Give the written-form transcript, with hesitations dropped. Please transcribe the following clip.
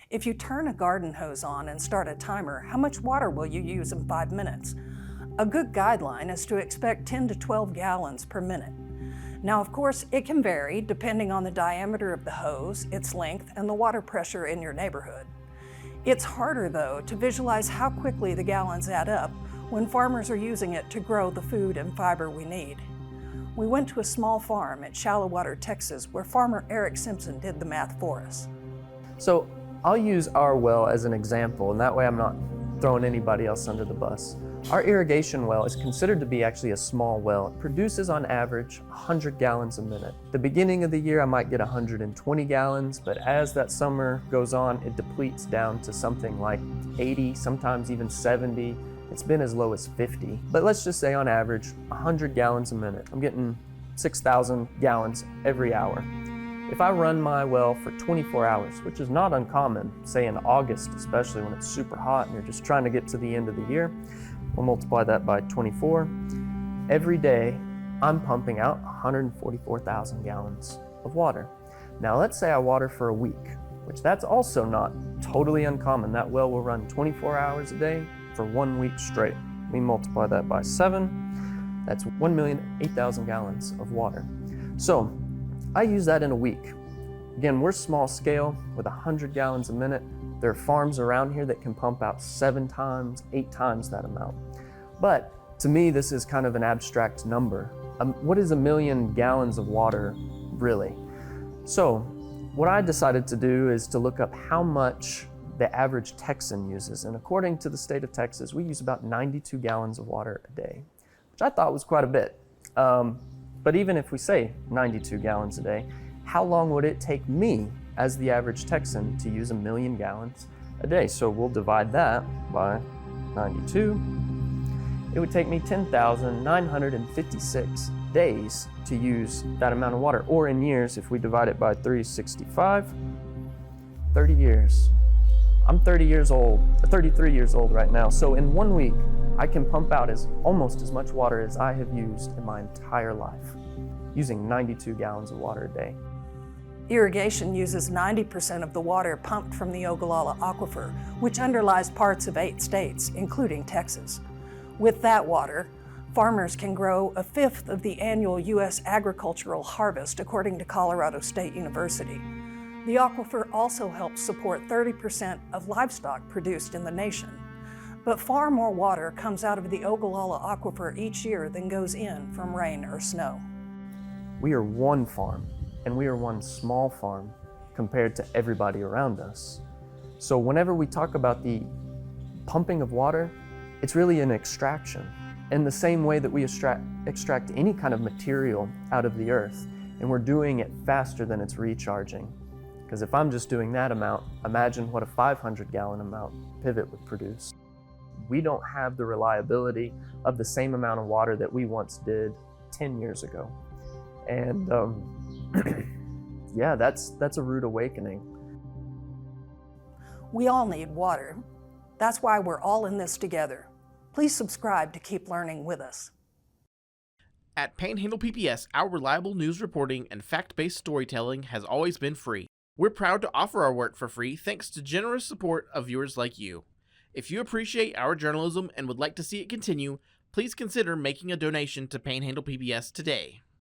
If you turn a garden hose on and start a timer, how much water will you use in 5 minutes? A good guideline is to expect 10 to 12 gallons per minute. Now, of course, it can vary depending on the diameter of the hose, its length, and the water pressure in your neighborhood. It's harder, though, to visualize how quickly the gallons add up when farmers are using it to grow the food and fiber we need. We went to a small farm at Shallow-Water, Texas, where farmer Eric Simpson did the math for us. So I'll use our well as an example, and that way I'm not throwing anybody else under the bus. Our irrigation well is considered to be actually a small well. It produces on average 100 gallons a minute. The beginning of the year I might get 120 gallons, but as that summer goes on, it depletes down to something like 80, sometimes even 70. It's been as low as 50. But let's just say on average, 100 gallons a minute. I'm getting 6,000 gallons every hour. If I run my well for 24 hours, which is not uncommon, say in August, especially when it's super hot and you're just trying to get to the end of the year, we'll multiply that by 24. Every day, I'm pumping out 144,000 gallons of water. Now let's say I water for a week, which that's also not totally uncommon. That well will run 24 hours a day for 1 week straight. We multiply that by 7, that's 1,008,000 gallons of water. So I use that in a week. Again, we're small scale with 100 gallons a minute. There are farms around here that can pump out 7 times, 8 times that amount. But to me, this is kind of an abstract number. What is 1 million gallons of water really? So what I decided to do is to look up how much the average Texan uses. And according to the state of Texas, we use about 92 gallons of water a day, which I thought was quite a bit. But even if we say 92 gallons a day, how long would it take me as the average Texan to use 1 million gallons a day? So we'll divide that by 92. It would take me 10,956 days to use that amount of water. Or in years, if we divide it by 365, 30 years. I'm 33 years old right now. So in 1 week, I can pump out almost as much water as I have used in my entire life, using 92 gallons of water a day. Irrigation uses 90% of the water pumped from the Ogallala Aquifer, which underlies parts of 8 states, including Texas. With that water, farmers can grow 1/5 of the annual U.S. agricultural harvest, according to Colorado State University. The aquifer also helps support 30% of livestock produced in the nation. But far more water comes out of the Ogallala Aquifer each year than goes in from rain or snow. We are one farm, and we are one small farm compared to everybody around us. So whenever we talk about the pumping of water, it's really an extraction. In the same way that we extract any kind of material out of the earth, and we're doing it faster than it's recharging. Because if I'm just doing that amount, imagine what a 500-gallon amount pivot would produce. We don't have the reliability of the same amount of water that we once did 10 years ago. And yeah, that's a rude awakening. We all need water. That's why we're all in this together. Please subscribe to keep learning with us. At Panhandle PBS, our reliable news reporting and fact-based storytelling has always been free. We're proud to offer our work for free thanks to generous support of viewers like you. If you appreciate our journalism and would like to see it continue, please consider making a donation to Panhandle PBS today.